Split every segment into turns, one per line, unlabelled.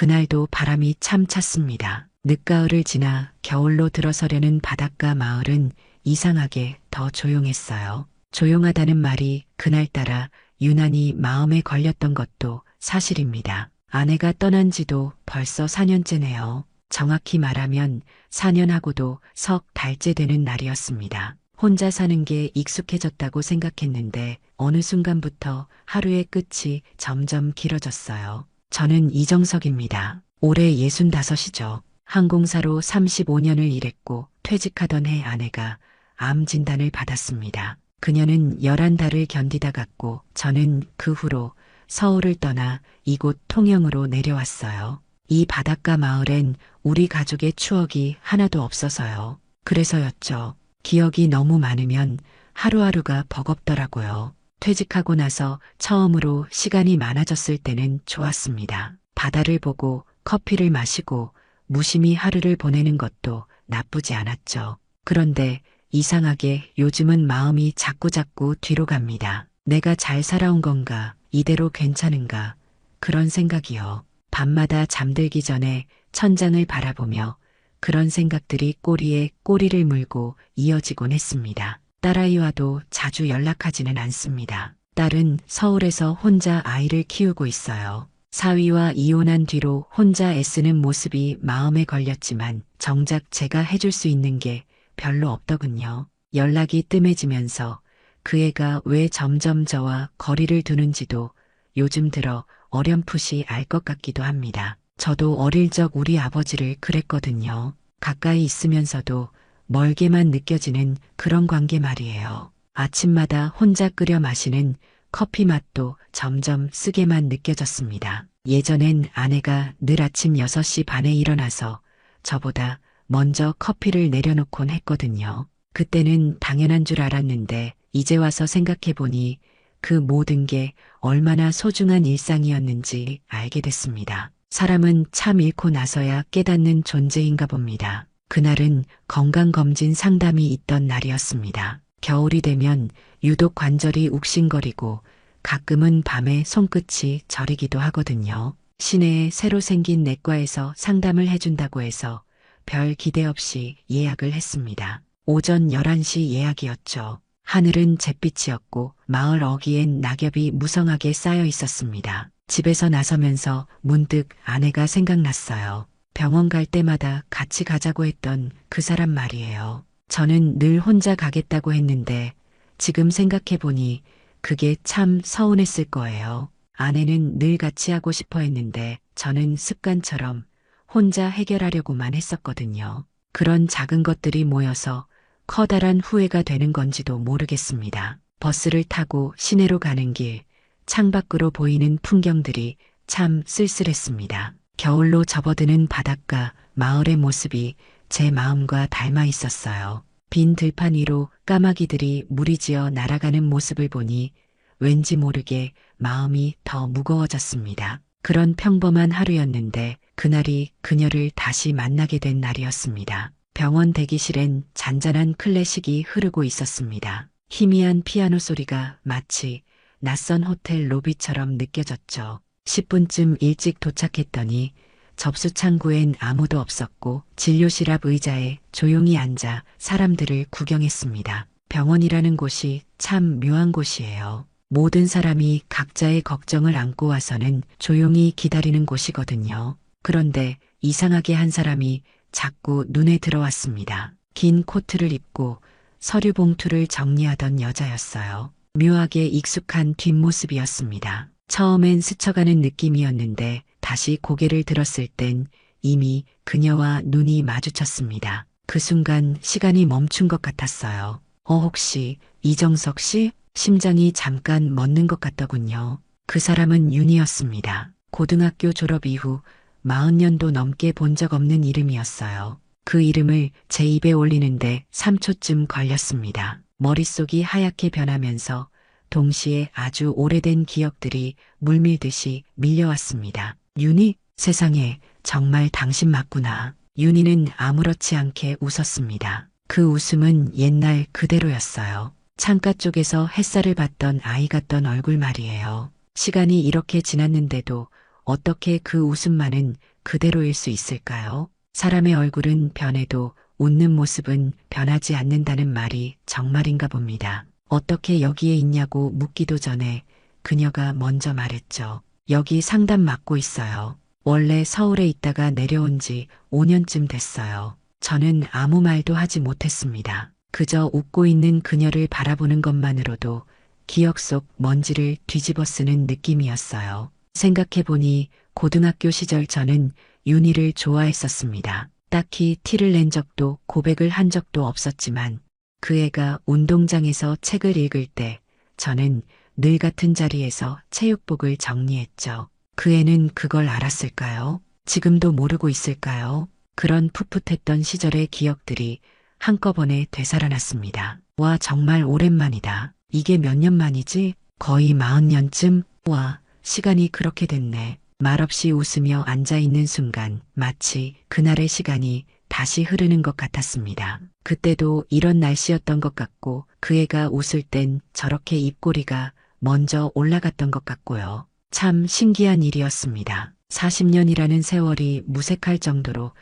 그날도 바람이 참 찼습니다. 늦가을을 지나 겨울로 들어서려는 바닷가 마을은 이상하게 더 조용했어요. 조용하다는 말이 그날따라 유난히 마음에 걸렸던 것도 사실입니다. 아내가 떠난 지도 벌써 4년째네요. 정확히 말하면 4년하고도 석 달째 되는 날이었습니다. 혼자 사는 게 익숙해졌다고 생각했는데 어느 순간부터 하루의 끝이 점점 길어졌어요. 저는 이정석입니다. 올해 65이죠. 항공사로 35년을 일했고 퇴직하던 해 아내가 암 진단을 받았습니다. 그녀는 11달을 견디다 갔고 저는 그 후로 서울을 떠나 이곳 통영으로 내려왔어요. 이 바닷가 마을엔 우리 가족의 추억이 하나도 없어서요. 그래서였죠. 기억이 너무 많으면 하루하루가 버겁더라고요. 퇴직하고 나서 처음으로 시간이 많아졌을 때는 좋았습니다. 바다를 보고 커피를 마시고 무심히 하루를 보내는 것도 나쁘지 않았죠. 그런데 이상하게 요즘은 마음이 자꾸자꾸 뒤로 갑니다. 내가 잘 살아온 건가? 이대로 괜찮은가? 그런 생각이요. 밤마다 잠들기 전에 천장을 바라보며 그런 생각들이 꼬리에 꼬리를 물고 이어지곤 했습니다. 딸아이와도 자주 연락하지는 않습니다. 딸은 서울에서 혼자 아이를 키우고 있어요. 사위와 이혼한 뒤로 혼자 애쓰는 모습이 마음에 걸렸지만 정작 제가 해줄 수 있는 게 별로 없더군요. 연락이 뜸해지면서 그 애가 왜 점점 저와 거리를 두는지도 요즘 들어 어렴풋이 알 것 같기도 합니다. 저도 어릴 적 우리 아버지를 그랬거든요. 가까이 있으면서도 멀게만 느껴지는 그런 관계 말이에요. 아침마다 혼자 끓여 마시는 커피 맛도 점점 쓰게만 느껴졌습니다. 예전엔 아내가 늘 아침 6시 반에 일어나서 저보다 먼저 커피를 내려놓곤 했거든요. 그때는 당연한 줄 알았는데 이제 와서 생각해보니 그 모든 게 얼마나 소중한 일상이었는지 알게 됐습니다. 사람은 참 잃고 나서야 깨닫는 존재인가 봅니다. 그날은 건강검진 상담이 있던 날이었습니다. 겨울이 되면 유독 관절이 욱신거리고 가끔은 밤에 손끝이 저리기도 하거든요. 시내에 새로 생긴 내과에서 상담을 해준다고 해서 별 기대 없이 예약을 했습니다. 오전 11시 예약이었죠. 하늘은 잿빛이었고 마을 어귀엔 낙엽이 무성하게 쌓여 있었습니다. 집에서 나서면서 문득 아내가 생각났어요. 병원 갈 때마다 같이 가자고 했던 그 사람 말이에요. 저는 늘 혼자 가겠다고 했는데 지금 생각해보니 그게 참 서운했을 거예요. 아내는 늘 같이 하고 싶어 했는데 저는 습관처럼 혼자 해결하려고만 했었거든요. 그런 작은 것들이 모여서 커다란 후회가 되는 건지도 모르겠습니다. 버스를 타고 시내로 가는 길, 창밖으로 보이는 풍경들이 참 쓸쓸했습니다. 겨울로 접어드는 바닷가, 마을의 모습이 제 마음과 닮아 있었어요. 빈 들판 위로 까마귀들이 무리지어 날아가는 모습을 보니 왠지 모르게 마음이 더 무거워졌습니다. 그런 평범한 하루였는데 그날이 그녀를 다시 만나게 된 날이었습니다. 병원 대기실엔 잔잔한 클래식이 흐르고 있었습니다. 희미한 피아노 소리가 마치 낯선 호텔 로비처럼 느껴졌죠. 10분쯤 일찍 도착했더니 접수 창구엔 아무도 없었고 진료실 앞 의자에 조용히 앉아 사람들을 구경했습니다. 병원이라는 곳이 참 묘한 곳이에요. 모든 사람이 각자의 걱정을 안고 와서는 조용히 기다리는 곳이거든요. 그런데 이상하게 한 사람이 자꾸 눈에 들어왔습니다. 긴 코트를 입고 서류 봉투를 정리하던 여자였어요. 묘하게 익숙한 뒷모습이었습니다. 처음엔 스쳐가는 느낌이었는데 다시 고개를 들었을 땐 이미 그녀와 눈이 마주쳤습니다. 그 순간 시간이 멈춘 것 같았어요. 혹시 이정석 씨? 심장이 잠깐 멎는 것 같더군요. 그 사람은 윤이었습니다. 고등학교 졸업 이후 40년도 넘게 본 적 없는 이름이었어요. 그 이름을 제 입에 올리는데 3초쯤 걸렸습니다. 머릿속이 하얗게 변하면서 동시에 아주 오래된 기억들이 물밀듯이 밀려왔습니다. 윤희? 세상에, 정말 당신 맞구나. 윤희는 아무렇지 않게 웃었습니다. 그 웃음은 옛날 그대로였어요. 창가 쪽에서 햇살을 봤던 아이 같던 얼굴 말이에요. 시간이 이렇게 지났는데도 어떻게 그 웃음만은 그대로일 수 있을까요? 사람의 얼굴은 변해도 웃는 모습은 변하지 않는다는 말이 정말인가 봅니다. 어떻게 여기에 있냐고 묻기도 전에 그녀가 먼저 말했죠. 여기 상담 맡고 있어요. 원래 서울에 있다가 내려온 지 5년쯤 됐어요. 저는 아무 말도 하지 못했습니다. 그저 웃고 있는 그녀를 바라보는 것만으로도 기억 속 먼지를 뒤집어 쓰는 느낌이었어요. 생각해보니 고등학교 시절 저는 윤희를 좋아했었습니다. 딱히 티를 낸 적도 고백을 한 적도 없었지만 그 애가 운동장에서 책을 읽을 때 저는 늘 같은 자리에서 체육복을 정리했죠. 그 애는 그걸 알았을까요? 지금도 모르고 있을까요? 그런 풋풋했던 시절의 기억들이 한꺼번에 되살아났습니다. 와, 정말 오랜만이다. 이게 몇 년 만이지? 거의 40년쯤? 와, 시간이 그렇게 됐네. 말없이 웃으며 앉아있는 순간 마치 그날의 시간이 다시 흐르는 것 같았습니다. 그때도 이런 날씨였던 것 같고 그 애가 웃을 땐 저렇게 입꼬리가 먼저 올라갔던 것 같고요. 참 신기한 일이었습니다. 40년이라는 세월이 무색할 정도로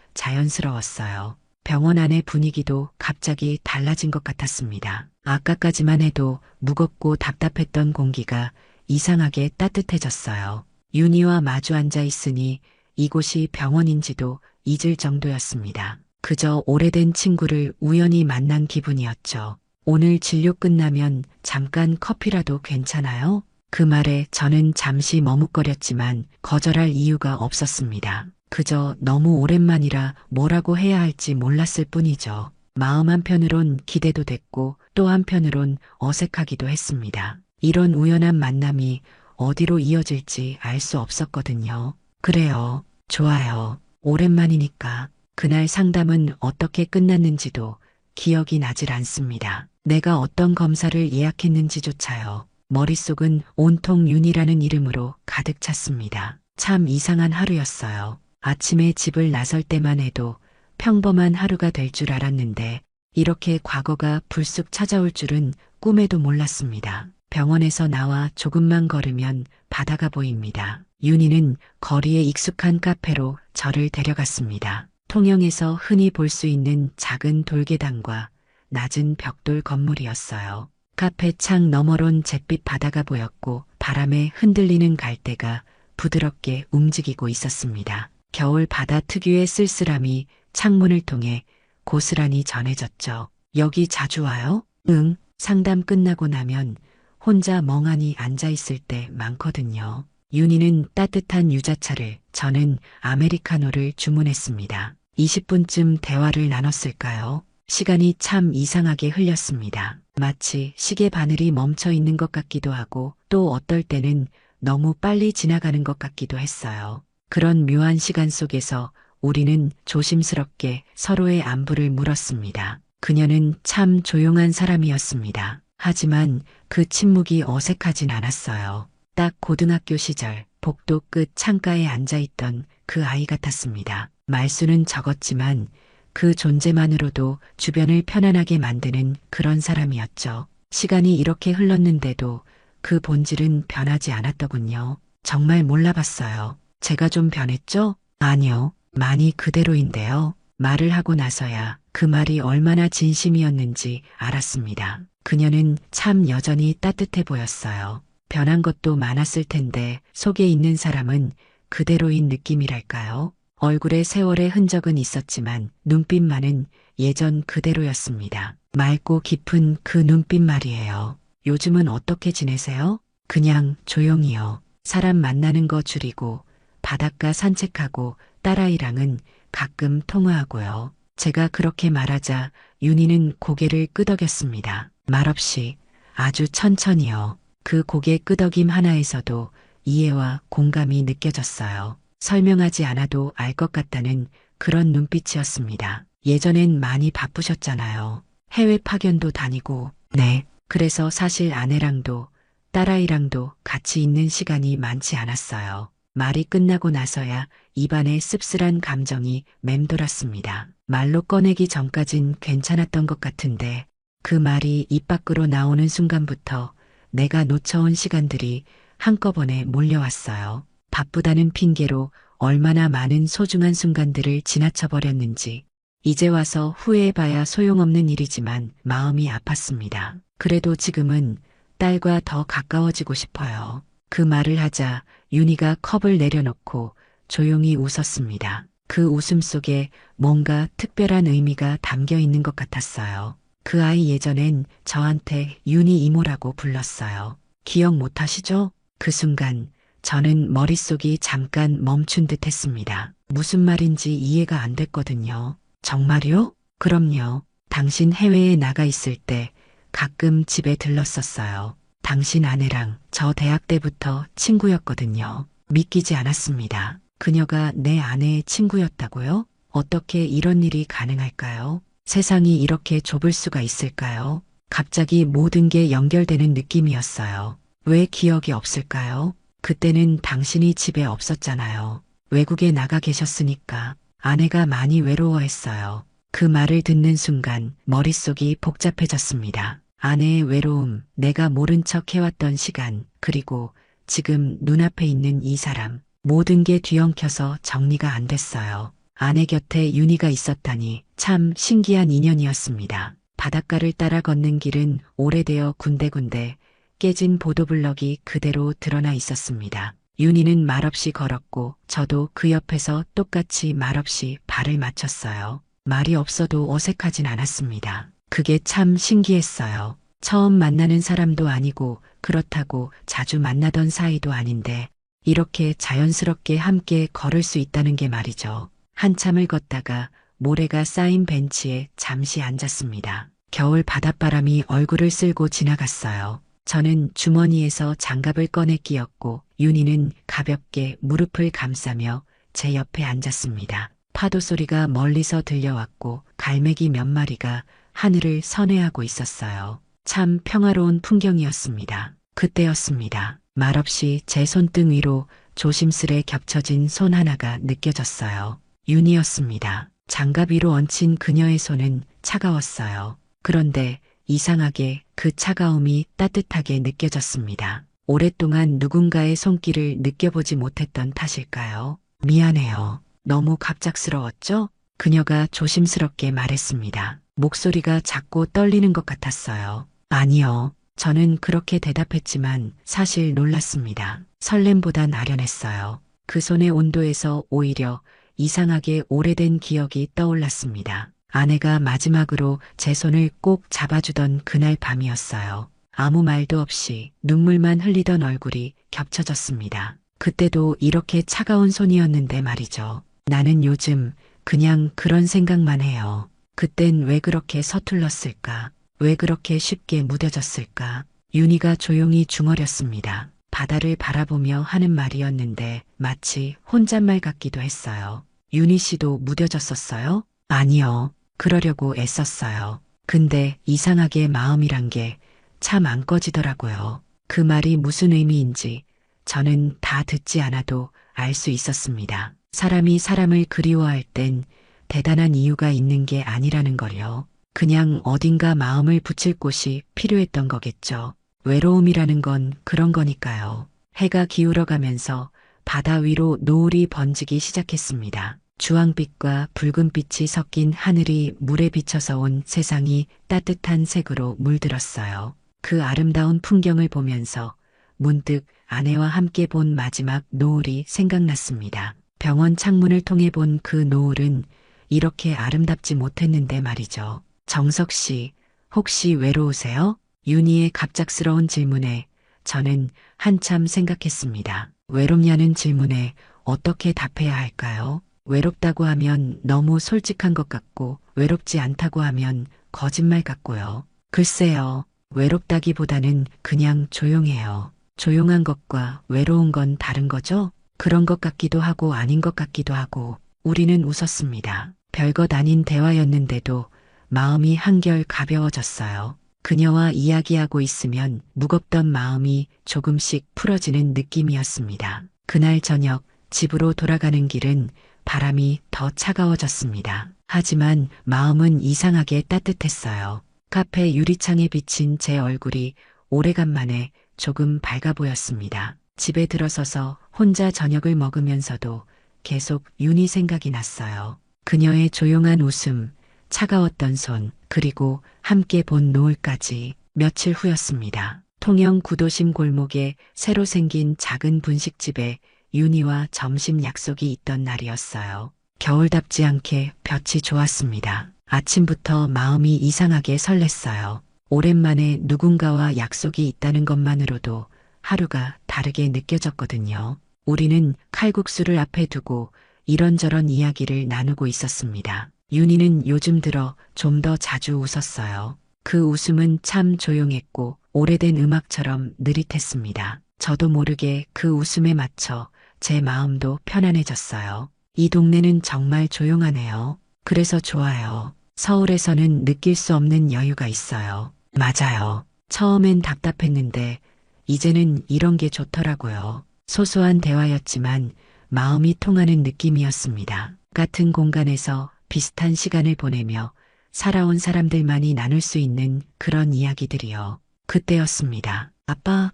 자연스러웠어요. 병원 안의 분위기도 갑자기 달라진 것 같았습니다. 아까까지만 해도 무겁고 답답했던 공기가 이상하게 따뜻해졌어요. 윤희와 마주 앉아 있으니 이곳이 병원인지도 잊을 정도였습니다. 그저 오래된 친구를 우연히 만난 기분이었죠. 오늘 진료 끝나면 잠깐 커피라도 괜찮아요? 그 말에 저는 잠시 머뭇거렸지만 거절할 이유가 없었습니다. 그저 너무 오랜만이라 뭐라고 해야 할지 몰랐을 뿐이죠. 마음 한편으론 기대도 됐고 또 한편으론 어색하기도 했습니다. 이런 우연한 만남이 어디로 이어질지 알 수 없었거든요. 그래요. 좋아요. 오랜만이니까. 그날 상담은 어떻게 끝났는지도 기억이 나질 않습니다. 내가 어떤 검사를 예약했는지조차요. 머릿속은 온통 윤이라는 이름으로 가득 찼습니다. 참 이상한 하루였어요. 아침에 집을 나설 때만 해도 평범한 하루가 될 줄 알았는데 이렇게 과거가 불쑥 찾아올 줄은 꿈에도 몰랐습니다. 병원에서 나와 조금만 걸으면 바다가 보입니다. 윤희는 거리에 익숙한 카페로 저를 데려갔습니다. 통영에서 흔히 볼 수 있는 작은 돌계단과 낮은 벽돌 건물이었어요. 카페 창 너머론 잿빛 바다가 보였고 바람에 흔들리는 갈대가 부드럽게 움직이고 있었습니다. 겨울 바다 특유의 쓸쓸함이 창문을 통해 고스란히 전해졌죠. 여기 자주 와요? 응, 상담 끝나고 나면 혼자 멍하니 앉아있을 때 많거든요. 윤희는 따뜻한 유자차를, 저는 아메리카노를 주문했습니다. 20분쯤 대화를 나눴을까요? 시간이 참 이상하게 흘렸습니다. 마치 시계 바늘이 멈춰 있는 것 같기도 하고 또 어떨 때는 너무 빨리 지나가는 것 같기도 했어요. 그런 묘한 시간 속에서 우리는 조심스럽게 서로의 안부를 물었습니다. 그녀는 참 조용한 사람이었습니다. 하지만 그 침묵이 어색하진 않았어요. 딱 고등학교 시절 복도 끝 창가에 앉아있던 그 아이 같았습니다. 말수는 적었지만 그 존재만으로도 주변을 편안하게 만드는 그런 사람이었죠. 시간이 이렇게 흘렀는데도 그 본질은 변하지 않았더군요. 정말 몰라봤어요. 제가 좀 변했죠? 아니요. 많이 그대로인데요. 말을 하고 나서야 그 말이 얼마나 진심이었는지 알았습니다. 그녀는 참 여전히 따뜻해 보였어요. 변한 것도 많았을 텐데 속에 있는 사람은 그대로인 느낌이랄까요? 얼굴에 세월의 흔적은 있었지만 눈빛만은 예전 그대로였습니다. 맑고 깊은 그 눈빛 말이에요. 요즘은 어떻게 지내세요? 그냥 조용히요. 사람 만나는 거 줄이고 바닷가 산책하고 딸아이랑은 가끔 통화하고요. 제가 그렇게 말하자 윤희는 고개를 끄덕였습니다. 말없이 아주 천천히요. 그 고개 끄덕임 하나에서도 이해와 공감이 느껴졌어요. 설명하지 않아도 알 것 같다는 그런 눈빛이었습니다. 예전엔 많이 바쁘셨잖아요. 해외 파견도 다니고. 네. 그래서 사실 아내랑도 딸아이랑도 같이 있는 시간이 많지 않았어요. 말이 끝나고 나서야 입안에 씁쓸한 감정이 맴돌았습니다. 말로 꺼내기 전까진 괜찮았던 것 같은데 그 말이 입 밖으로 나오는 순간부터 내가 놓쳐온 시간들이 한꺼번에 몰려왔어요. 바쁘다는 핑계로 얼마나 많은 소중한 순간들을 지나쳐버렸는지 이제 와서 후회해봐야 소용없는 일이지만 마음이 아팠습니다. 그래도 지금은 딸과 더 가까워지고 싶어요. 그 말을 하자 윤희가 컵을 내려놓고 조용히 웃었습니다. 그 웃음 속에 뭔가 특별한 의미가 담겨 있는 것 같았어요. 그 아이 예전엔 저한테 윤희 이모라고 불렀어요. 기억 못 하시죠? 그 순간 저는 머릿속이 잠깐 멈춘 듯 했습니다. 무슨 말인지 이해가 안 됐거든요. 정말요? 그럼요. 당신 해외에 나가 있을 때 가끔 집에 들렀었어요. 당신 아내랑 저 대학 때부터 친구였거든요. 믿기지 않았습니다. 그녀가 내 아내의 친구였다고요? 어떻게 이런 일이 가능할까요? 세상이 이렇게 좁을 수가 있을까요? 갑자기 모든 게 연결되는 느낌이었어요. 왜 기억이 없을까요? 그때는 당신이 집에 없었잖아요. 외국에 나가 계셨으니까 아내가 많이 외로워했어요. 그 말을 듣는 순간 머릿속이 복잡해졌습니다. 아내의 외로움, 내가 모른 척 해왔던 시간, 그리고 지금 눈앞에 있는 이 사람. 모든 게 뒤엉켜서 정리가 안 됐어요. 아내 곁에 윤희가 있었다니 참 신기한 인연이었습니다. 바닷가를 따라 걷는 길은 오래되어 군데군데 깨진 보도블럭이 그대로 드러나 있었습니다. 윤희는 말없이 걸었고 저도 그 옆에서 똑같이 말없이 발을 맞췄어요. 말이 없어도 어색하진 않았습니다. 그게 참 신기했어요. 처음 만나는 사람도 아니고 그렇다고 자주 만나던 사이도 아닌데 이렇게 자연스럽게 함께 걸을 수 있다는 게 말이죠. 한참을 걷다가 모래가 쌓인 벤치에 잠시 앉았습니다. 겨울 바닷바람이 얼굴을 쓸고 지나갔어요. 저는 주머니에서 장갑을 꺼내 끼었고 윤희는 가볍게 무릎을 감싸며 제 옆에 앉았습니다. 파도 소리가 멀리서 들려왔고 갈매기 몇 마리가 하늘을 선회하고 있었어요. 참 평화로운 풍경이었습니다. 그때였습니다. 말없이 제 손등 위로 조심스레 겹쳐진 손 하나가 느껴졌어요. 윤희였습니다. 장갑 위로 얹힌 그녀의 손은 차가웠어요. 그런데 이상하게 그 차가움이 따뜻하게 느껴졌습니다. 오랫동안 누군가의 손길을 느껴보지 못했던 탓일까요? 미안해요. 너무 갑작스러웠죠? 그녀가 조심스럽게 말했습니다. 목소리가 작고 떨리는 것 같았어요. 아니요. 저는 그렇게 대답했지만 사실 놀랐습니다. 설렘보단 아련했어요. 그 손의 온도에서 오히려 이상하게 오래된 기억이 떠올랐습니다. 아내가 마지막으로 제 손을 꼭 잡아주던 그날 밤이었어요. 아무 말도 없이 눈물만 흘리던 얼굴이 겹쳐졌습니다. 그때도 이렇게 차가운 손이었는데 말이죠. 나는 요즘 그냥 그런 생각만 해요. 그땐 왜 그렇게 서툴렀을까? 왜 그렇게 쉽게 무뎌졌을까? 윤희가 조용히 중얼였습니다. 바다를 바라보며 하는 말이었는데 마치 혼잣말 같기도 했어요. 윤희 씨도 무뎌졌었어요? 아니요. 그러려고 애썼어요. 근데 이상하게 마음이란 게 참 안 꺼지더라고요. 그 말이 무슨 의미인지 저는 다 듣지 않아도 알 수 있었습니다. 사람이 사람을 그리워할 땐 대단한 이유가 있는 게 아니라는 걸요. 그냥 어딘가 마음을 붙일 곳이 필요했던 거겠죠. 외로움이라는 건 그런 거니까요. 해가 기울어가면서 바다 위로 노을이 번지기 시작했습니다. 주황빛과 붉은빛이 섞인 하늘이 물에 비쳐서 온 세상이 따뜻한 색으로 물들었어요. 그 아름다운 풍경을 보면서 문득 아내와 함께 본 마지막 노을이 생각났습니다. 병원 창문을 통해 본 그 노을은 이렇게 아름답지 못했는데 말이죠. 정석 씨, 혹시 외로우세요? 윤희의 갑작스러운 질문에 저는 한참 생각했습니다. 외롭냐는 질문에 어떻게 답해야 할까요? 외롭다고 하면 너무 솔직한 것 같고 외롭지 않다고 하면 거짓말 같고요. 글쎄요. 외롭다기보다는 그냥 조용해요. 조용한 것과 외로운 건 다른 거죠? 그런 것 같기도 하고 아닌 것 같기도 하고 우리는 웃었습니다. 별것 아닌 대화였는데도 마음이 한결 가벼워졌어요. 그녀와 이야기하고 있으면 무겁던 마음이 조금씩 풀어지는 느낌이었습니다. 그날 저녁 집으로 돌아가는 길은 바람이 더 차가워졌습니다. 하지만 마음은 이상하게 따뜻했어요. 카페 유리창에 비친 제 얼굴이 오래간만에 조금 밝아 보였습니다. 집에 들어서서 혼자 저녁을 먹으면서도 계속 윤희 생각이 났어요. 그녀의 조용한 웃음, 차가웠던 손, 그리고 함께 본 노을까지. 며칠 후였습니다. 통영 구도심 골목에 새로 생긴 작은 분식집에 윤희와 점심 약속이 있던 날이었어요. 겨울답지 않게 볕이 좋았습니다. 아침부터 마음이 이상하게 설렜어요. 오랜만에 누군가와 약속이 있다는 것만으로도 하루가 다르게 느껴졌거든요. 우리는 칼국수를 앞에 두고 이런저런 이야기를 나누고 있었습니다. 윤희는 요즘 들어 좀 더 자주 웃었어요. 그 웃음은 참 조용했고 오래된 음악처럼 느릿했습니다. 저도 모르게 그 웃음에 맞춰 제 마음도 편안해졌어요. 이 동네는 정말 조용하네요. 그래서 좋아요. 서울에서는 느낄 수 없는 여유가 있어요. 맞아요. 처음엔 답답했는데 이제는 이런 게 좋더라고요. 소소한 대화였지만 마음이 통하는 느낌이었습니다. 같은 공간에서 비슷한 시간을 보내며 살아온 사람들만이 나눌 수 있는 그런 이야기들이요. 그때였습니다. 아빠,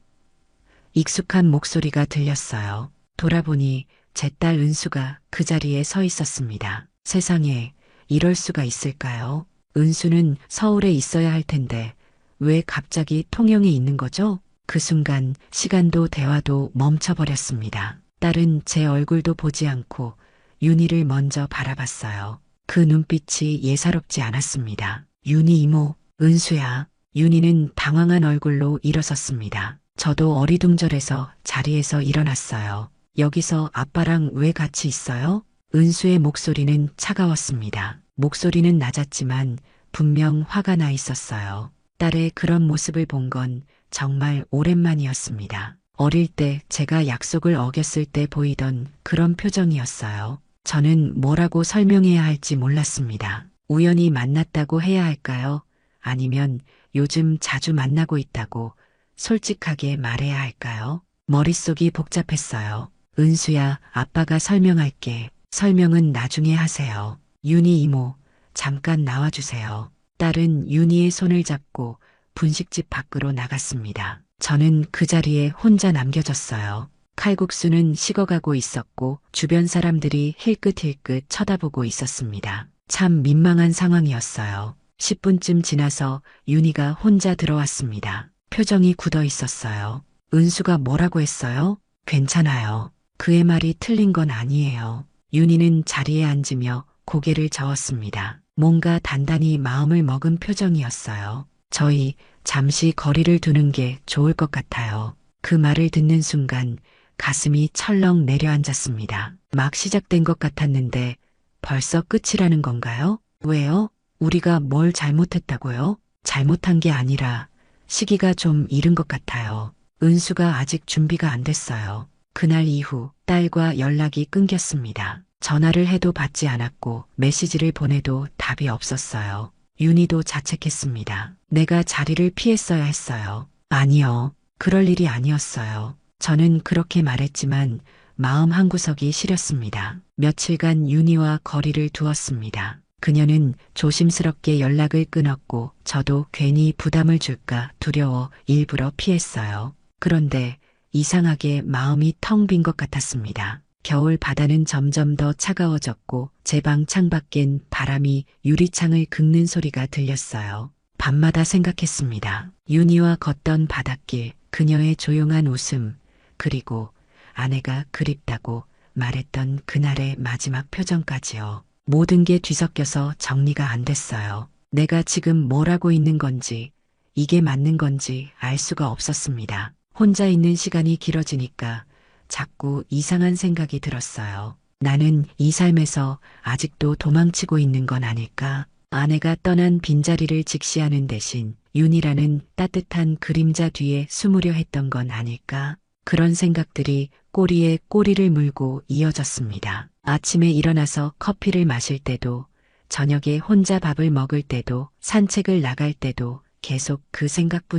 익숙한 목소리가 들렸어요. 돌아보니 제 딸 은수가 그 자리에 서 있었습니다. 세상에 이럴 수가 있을까요? 은수는 서울에 있어야 할 텐데 왜 갑자기 통영에 있는 거죠? 그 순간 시간도 대화도 멈춰버렸습니다. 딸은 제 얼굴도 보지 않고 윤희를 먼저 바라봤어요. 그 눈빛이 예사롭지 않았습니다. 윤희 이모, 은수야. 윤희는 당황한 얼굴로 일어섰습니다. 저도 어리둥절해서 자리에서 일어났어요. 여기서 아빠랑 왜 같이 있어요? 은수의 목소리는 차가웠습니다. 목소리는 낮았지만 분명 화가 나 있었어요. 딸의 그런 모습을 본 건 정말 오랜만이었습니다. 어릴 때 제가 약속을 어겼을 때 보이던 그런 표정이었어요. 저는 뭐라고 설명해야 할지 몰랐습니다. 우연히 만났다고 해야 할까요? 아니면 요즘 자주 만나고 있다고 솔직하게 말해야 할까요? 머릿속이 복잡했어요. 은수야, 아빠가 설명할게. 설명은 나중에 하세요. 윤희 이모, 잠깐 나와주세요. 딸은 윤희의 손을 잡고 분식집 밖으로 나갔습니다. 저는 그 자리에 혼자 남겨졌어요. 칼국수는 식어가고 있었고 주변 사람들이 힐끗힐끗 쳐다보고 있었습니다. 참 민망한 상황이었어요. 10분쯤 지나서 윤희가 혼자 들어왔습니다. 표정이 굳어 있었어요. 은수가 뭐라고 했어요? 괜찮아요. 그의 말이 틀린 건 아니에요. 윤희는 자리에 앉으며 고개를 저었습니다. 뭔가 단단히 마음을 먹은 표정이었어요. 저희 잠시 거리를 두는 게 좋을 것 같아요. 그 말을 듣는 순간 가슴이 철렁 내려앉았습니다. 막 시작된 것 같았는데 벌써 끝이라는 건가요? 왜요? 우리가 뭘 잘못했다고요? 잘못한 게 아니라 시기가 좀 이른 것 같아요. 은수가 아직 준비가 안 됐어요. 그날 이후 딸과 연락이 끊겼습니다. 전화를 해도 받지 않았고 메시지를 보내도 답이 없었어요. 윤희도 자책했습니다. 내가 자리를 피했어야 했어요. 아니요. 그럴 일이 아니었어요. 저는 그렇게 말했지만 마음 한구석이 시렸습니다. 며칠간 윤희와 거리를 두었습니다. 그녀는 조심스럽게 연락을 끊었고 저도 괜히 부담을 줄까 두려워 일부러 피했어요. 그런데 이상하게 마음이 텅 빈 것 같았습니다. 겨울 바다는 점점 더 차가워졌고 제 방 창밖엔 바람이 유리창을 긁는 소리가 들렸어요. 밤마다 생각했습니다. 윤희와 걷던 바닷길, 그녀의 조용한 웃음, 그리고 아내가 그립다고 말했던 그날의 마지막 표정까지요. 모든 게 뒤섞여서 정리가 안 됐어요. 내가 지금 뭘 하고 있는 건지, 이게 맞는 건지 알 수가 없었습니다. 혼자 있는 시간이 길어지니까 자꾸 이상한 생각이 들었어요. 나는 이 삶에서 아직도 도망치고 있는 건 아닐까? 아내가 떠난 빈자리를 직시하는 대신 윤희라는 따뜻한 그림자 뒤에 숨으려 했던 건 아닐까? 그런 생각들이 꼬리에 꼬리를 물고 이어졌습니다. 아침에 일어나서 커피를 마실 때도, 저녁에 혼자 밥을 먹을 때도, 산책을 나갈 때도 계속 그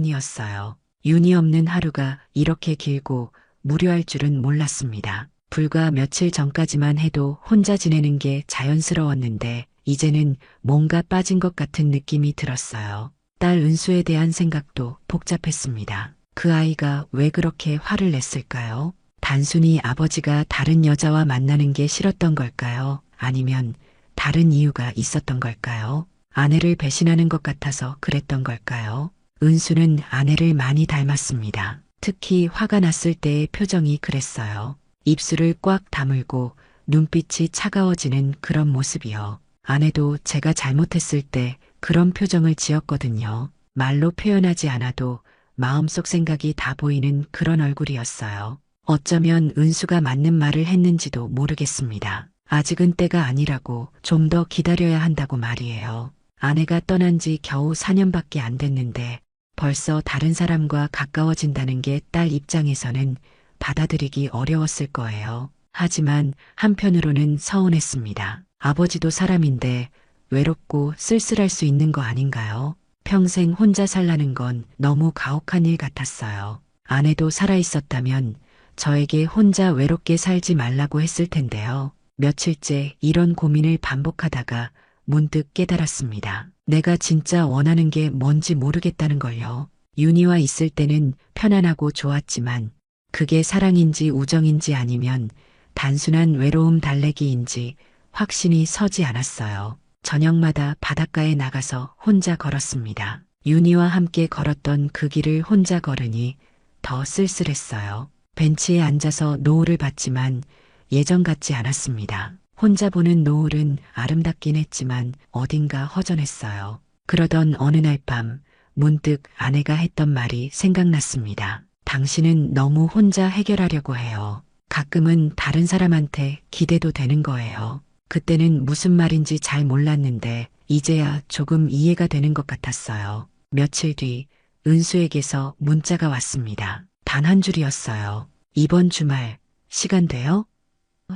생각뿐이었어요. 윤희 없는 하루가 이렇게 길고 무료할 줄은 몰랐습니다. 불과 며칠 전까지만 해도 혼자 지내는 게 자연스러웠는데 이제는 뭔가 빠진 것 같은 느낌이 들었어요. 딸 은수에 대한 생각도 복잡했습니다. 그 아이가 왜 그렇게 화를 냈을까요? 단순히 아버지가 다른 여자와 만나는 게 싫었던 걸까요? 아니면 다른 이유가 있었던 걸까요? 아내를 배신하는 것 같아서 그랬던 걸까요? 은수는 아내를 많이 닮았습니다. 특히 화가 났을 때의 표정이 그랬어요. 입술을 꽉 다물고 눈빛이 차가워지는 그런 모습이요. 아내도 제가 잘못했을 때 그런 표정을 지었거든요. 말로 표현하지 않아도 마음속 생각이 다 보이는 그런 얼굴이었어요. 어쩌면 은수가 맞는 말을 했는지도 모르겠습니다. 아직은 때가 아니라고 좀 더 기다려야 한다고 말이에요. 아내가 떠난 지 겨우 4년밖에 안 됐는데 벌써 다른 사람과 가까워진다는 게 딸 입장에서는 받아들이기 어려웠을 거예요. 하지만 한편으로는 서운했습니다. 아버지도 사람인데 외롭고 쓸쓸할 수 있는 거 아닌가요? 평생 혼자 살라는 건 너무 가혹한 일 같았어요. 아내도 살아있었다면 저에게 혼자 외롭게 살지 말라고 했을 텐데요. 며칠째 이런 고민을 반복하다가 문득 깨달았습니다. 내가 진짜 원하는 게 뭔지 모르겠다는 걸요. 윤희와 있을 때는 편안하고 좋았지만 그게 사랑인지 우정인지 아니면 단순한 외로움 달래기인지 확신이 서지 않았어요. 저녁마다 바닷가에 나가서 혼자 걸었습니다. 윤희와 함께 걸었던 그 길을 혼자 걸으니 더 쓸쓸했어요. 벤치에 앉아서 노을을 봤지만 예전 같지 않았습니다. 혼자 보는 노을은 아름답긴 했지만 어딘가 허전했어요. 그러던 어느 날 밤 문득 아내가 했던 말이 생각났습니다. 당신은 너무 혼자 해결하려고 해요. 가끔은 다른 사람한테 기대도 되는 거예요. 그때는 무슨 말인지 잘 몰랐는데 이제야 조금 이해가 되는 것 같았어요. 며칠 뒤 은수에게서 문자가 왔습니다. 단 한 줄이었어요. 이번 주말 시간 돼요?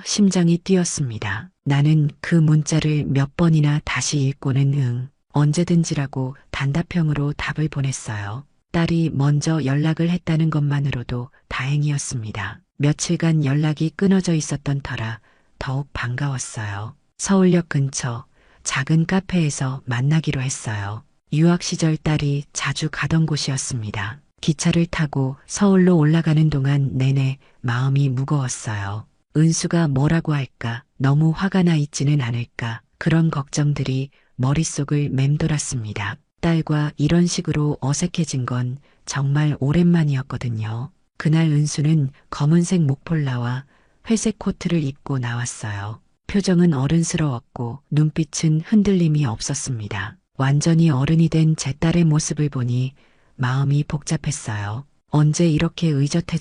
심장이 뛰었습니다. 나는 그 문자를 몇 번이나 다시 읽고는 언제든지라고 단답형으로 답을 보냈어요. 딸이 먼저 연락을 했다는 것만으로도 다행이었습니다. 며칠간 연락이 끊어져 있었던 터라 더욱 반가웠어요. 서울역 근처 작은 카페에서 만나기로 했어요. 유학 시절 딸이 자주 가던 곳이었습니다. 기차를 타고 서울로 올라가는 동안 내내 마음이 무거웠어요. 은수가 뭐라고 할까, 너무 화가 나 있지는 않을까, 그런 걱정들이 머릿속을 맴돌았습니다. 딸과 이런 식으로 어색해진 건 정말 오랜만이었거든요. 그날 은수는 검은색 목폴라와 회색 코트를 입고 나왔어요. 표정은 어른스러웠고 눈빛은 흔들림이 없었습니다. 완전히 어른이 된 제 딸의 모습을 보니 마음이 복잡했어요. 언제 이렇게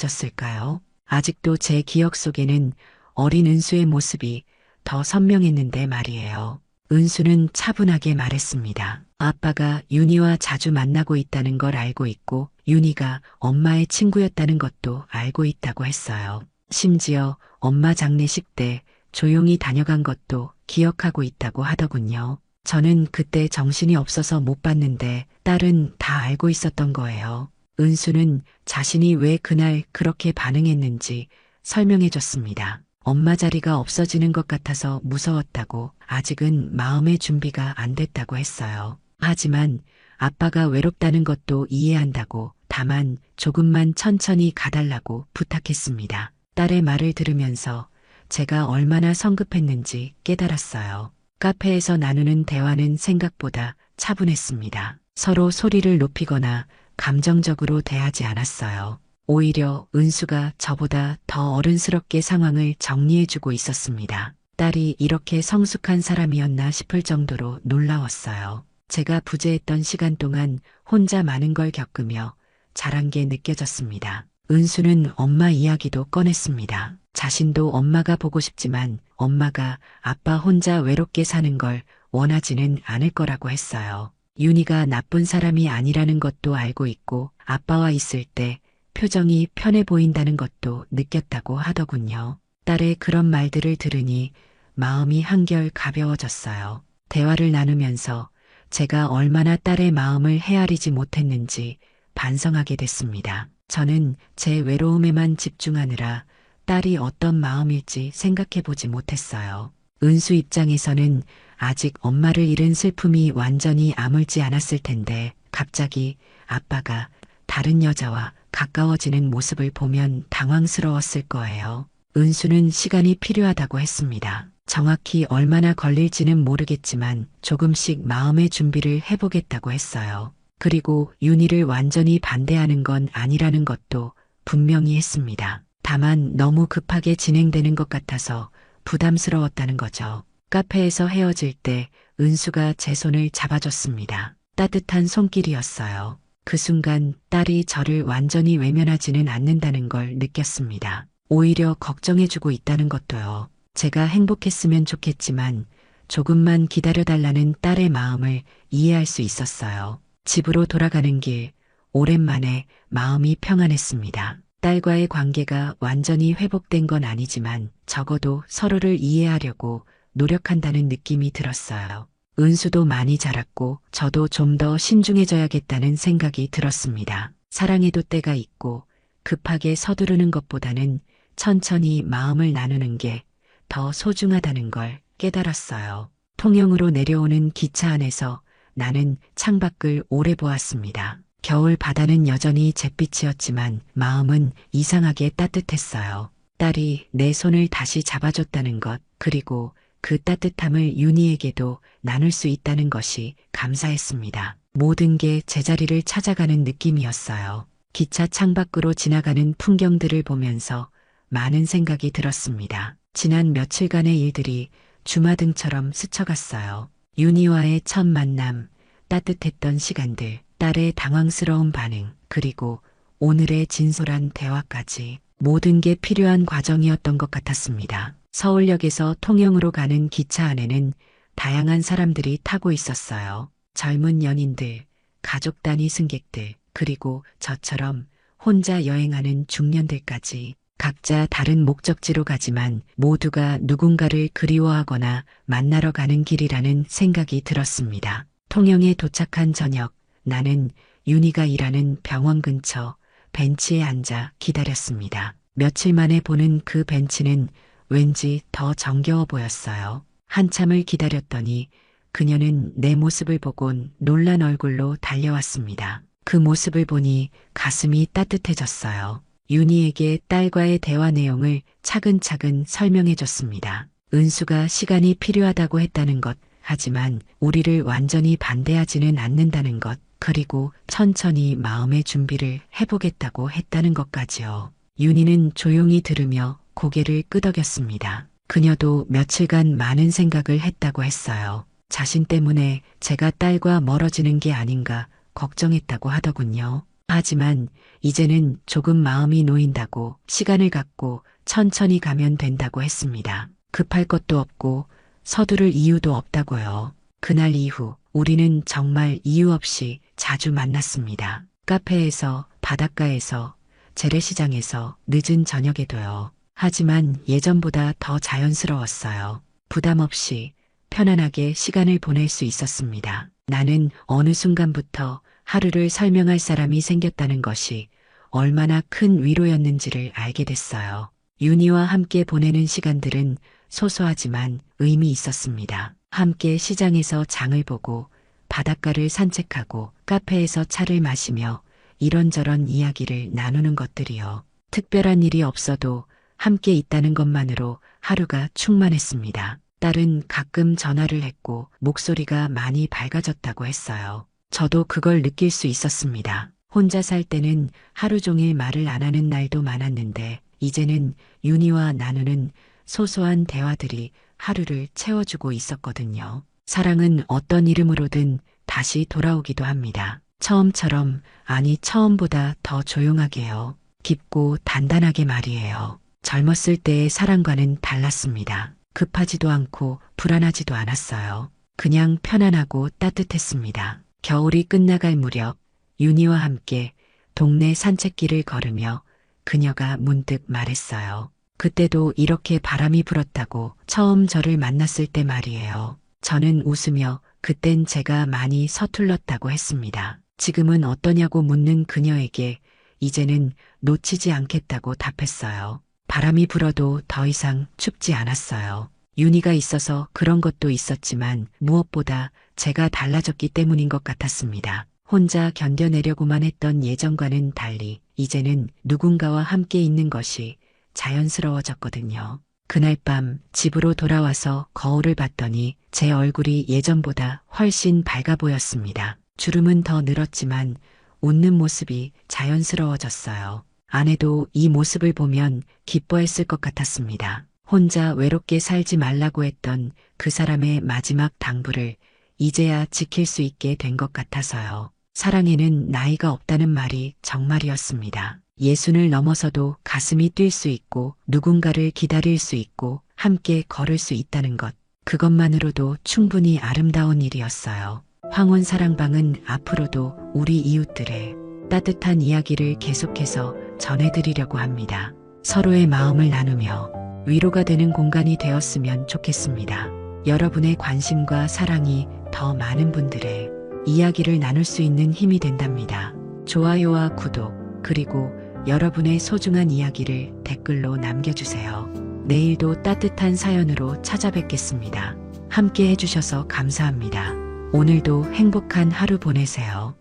의젓해졌을까요? 아직도 제 기억 속에는 어린 은수의 모습이 더 선명했는데 말이에요. 은수는 차분하게 말했습니다. 아빠가 윤희와 자주 만나고 있다는 걸 알고 있고 윤희가 엄마의 친구였다는 것도 알고 있다고 했어요. 심지어 엄마 장례식 때 조용히 다녀간 것도 기억하고 있다고 하더군요. 저는 그때 정신이 없어서 못 봤는데 딸은 다 알고 있었던 거예요. 은수는 자신이 왜 그날 그렇게 반응했는지 설명해 줬습니다. 엄마 자리가 없어지는 것 같아서 무서웠다고, 아직은 마음의 준비가 안 됐다고 했어요. 하지만 아빠가 외롭다는 것도 이해한다고, 다만 조금만 천천히 가달라고 부탁했습니다. 딸의 말을 들으면서 제가 얼마나 성급했는지 깨달았어요. 카페에서 나누는 대화는 생각보다 차분했습니다. 서로 소리를 높이거나 감정적으로 대하지 않았어요. 오히려 은수가 저보다 더 어른스럽게 상황을 정리해주고 있었습니다. 딸이 이렇게 성숙한 사람이었나 싶을 정도로 놀라웠어요. 제가 부재했던 시간 동안 혼자 많은 걸 겪으며 자란 게 느껴졌습니다. 은수는 엄마 이야기도 꺼냈습니다. 자신도 엄마가 보고 싶지만 엄마가 아빠 혼자 외롭게 사는 걸 원하지는 않을 거라고 했어요. 윤희가 나쁜 사람이 아니라는 것도 알고 있고 아빠와 있을 때 표정이 편해 보인다는 것도 느꼈다고 하더군요. 딸의 그런 말들을 들으니 마음이 한결 가벼워졌어요. 대화를 나누면서 제가 얼마나 딸의 마음을 헤아리지 못했는지 반성하게 됐습니다. 저는 제 외로움에만 집중하느라 딸이 어떤 마음일지 생각해보지 못했어요. 은수 입장에서는 아직 엄마를 잃은 슬픔이 완전히 아물지 않았을 텐데 갑자기 아빠가 다른 여자와 가까워지는 모습을 보면 당황스러웠을 거예요. 은수는 시간이 필요하다고 했습니다. 정확히 얼마나 걸릴지는 모르겠지만 조금씩 마음의 준비를 해보겠다고 했어요. 그리고 윤희를 완전히 반대하는 건 아니라는 것도 분명히 했습니다. 다만 너무 급하게 진행되는 것 같아서 부담스러웠다는 거죠. 카페에서 헤어질 때 은수가 제 손을 잡아줬습니다. 따뜻한 손길이었어요. 그 순간 딸이 저를 완전히 외면하지는 않는다는 걸 느꼈습니다. 오히려 걱정해주고 있다는 것도요. 제가 행복했으면 좋겠지만 조금만 기다려달라는 딸의 마음을 이해할 수 있었어요. 집으로 돌아가는 길, 오랜만에 마음이 평안했습니다. 딸과의 관계가 완전히 회복된 건 아니지만 적어도 서로를 이해하려고 노력한다는 느낌이 들었어요. 은수도 많이 자랐고 저도 좀 더 신중해져야겠다는 생각이 들었습니다. 사랑에도 때가 있고 급하게 서두르는 것보다는 천천히 마음을 나누는 게 더 소중하다는 걸 깨달았어요. 통영으로 내려오는 기차 안에서 나는 창밖을 오래 보았습니다. 겨울 바다는 여전히 잿빛이었지만 마음은 이상하게 따뜻했어요. 딸이 내 손을 다시 잡아줬다는 것, 그리고 그 따뜻함을 윤희에게도 나눌 수 있다는 것이 감사했습니다. 모든 게 제자리를 찾아가는 느낌이었어요. 기차 창밖으로 지나가는 풍경들을 보면서 많은 생각이 들었습니다. 지난 며칠간의 일들이 주마등처럼 스쳐갔어요. 윤희와의 첫 만남, 따뜻했던 시간들, 딸의 당황스러운 반응, 그리고 오늘의 진솔한 대화까지 모든 게 필요한 과정이었던 것 같았습니다. 서울역에서 통영으로 가는 기차 안에는 다양한 사람들이 타고 있었어요. 젊은 연인들, 가족 단위 승객들, 그리고 저처럼 혼자 여행하는 중년들까지 각자 다른 목적지로 가지만 모두가 누군가를 그리워하거나 만나러 가는 길이라는 생각이 들었습니다. 통영에 도착한 저녁, 나는 윤희가 일하는 병원 근처 벤치에 앉아 기다렸습니다. 며칠 만에 보는 그 벤치는 왠지 더 정겨워 보였어요. 한참을 기다렸더니 그녀는 내 모습을 보곤 놀란 얼굴로 달려왔습니다. 그 모습을 보니 가슴이 따뜻해졌어요. 윤희에게 딸과의 대화 내용을 차근차근 설명해 줬습니다. 은수가 시간이 필요하다고 했다는 것, 하지만 우리를 완전히 반대하지는 않는다는 것, 그리고 천천히 마음의 준비를 해보겠다고 했다는 것까지요. 윤희는 조용히 들으며 고개를 끄덕였습니다. 그녀도 며칠간 많은 생각을 했다고 했어요. 자신 때문에 제가 딸과 멀어지는 게 아닌가 걱정했다고 하더군요. 하지만 이제는 조금 마음이 놓인다고 시간을 갖고 천천히 가면 된다고 했습니다. 급할 것도 없고 서두를 이유도 없다고요. 그날 이후 우리는 정말 이유 없이 자주 만났습니다. 카페에서, 바닷가에서, 재래시장에서, 늦은 저녁에도요. 하지만 예전보다 더 자연스러웠어요. 부담 없이 편안하게 시간을 보낼 수 있었습니다. 나는 어느 순간부터 하루를 설명할 사람이 생겼다는 것이 얼마나 큰 위로였는지를 알게 됐어요. 윤희와 함께 보내는 시간들은 소소하지만 의미 있었습니다. 함께 시장에서 장을 보고 바닷가를 산책하고 카페에서 차를 마시며 이런저런 이야기를 나누는 것들이요. 특별한 일이 없어도 함께 있다는 것만으로 하루가 충만했습니다. 딸은 가끔 전화를 했고 목소리가 많이 밝아졌다고 했어요. 저도 그걸 느낄 수 있었습니다. 혼자 살 때는 하루 종일 말을 안 하는 날도 많았는데 이제는 윤희와 나누는 소소한 대화들이 하루를 채워주고 있었거든요. 사랑은 어떤 이름으로든 다시 돌아오기도 합니다. 처음처럼, 아니 처음보다 더 조용하게요. 깊고 단단하게 말이에요. 젊었을 때의 사랑과는 달랐습니다. 급하지도 않고 불안하지도 않았어요. 그냥 편안하고 따뜻했습니다. 겨울이 끝나갈 무렵 윤희와 함께 동네 산책길을 걸으며 그녀가 문득 말했어요. 그때도 이렇게 바람이 불었다고 처음 저를 만났을 때 말이에요. 저는 웃으며 그땐 제가 많이 서툴렀다고 했습니다. 지금은 어떠냐고 묻는 그녀에게 이제는 놓치지 않겠다고 답했어요. 바람이 불어도 더 이상 춥지 않았어요. 윤희가 있어서 그런 것도 있었지만 무엇보다 제가 달라졌기 때문인 것 같았습니다. 혼자 견뎌내려고만 했던 예전과는 달리 이제는 누군가와 함께 있는 것이 자연스러워졌거든요. 그날 밤 집으로 돌아와서 거울을 봤더니 제 얼굴이 예전보다 훨씬 밝아 보였습니다. 주름은 더 늘었지만 웃는 모습이 자연스러워졌어요. 아내도 이 모습을 보면 기뻐했을 것 같았습니다. 혼자 외롭게 살지 말라고 했던 그 사람의 마지막 당부를 이제야 지킬 수 있게 된 것 같아서요. 사랑에는 나이가 없다는 말이 정말이었습니다. 예순을 넘어서도 가슴이 뛸 수 있고 누군가를 기다릴 수 있고 함께 걸을 수 있다는 것. 그것만으로도 충분히 아름다운 일이었어요. 황혼 사랑방은 앞으로도 우리 이웃들의 따뜻한 이야기를 계속해서 전해드리려고 합니다. 서로의 마음을 나누며 위로가 되는 공간이 되었으면 좋겠습니다. 여러분의 관심과 사랑이 더 많은 분들의 이야기를 나눌 수 있는 힘이 된답니다. 좋아요와 구독, 그리고 여러분의 소중한 이야기를 댓글로 남겨주세요. 내일도 따뜻한 사연으로 찾아뵙겠습니다. 함께 해주셔서 감사합니다. 오늘도 행복한 하루 보내세요.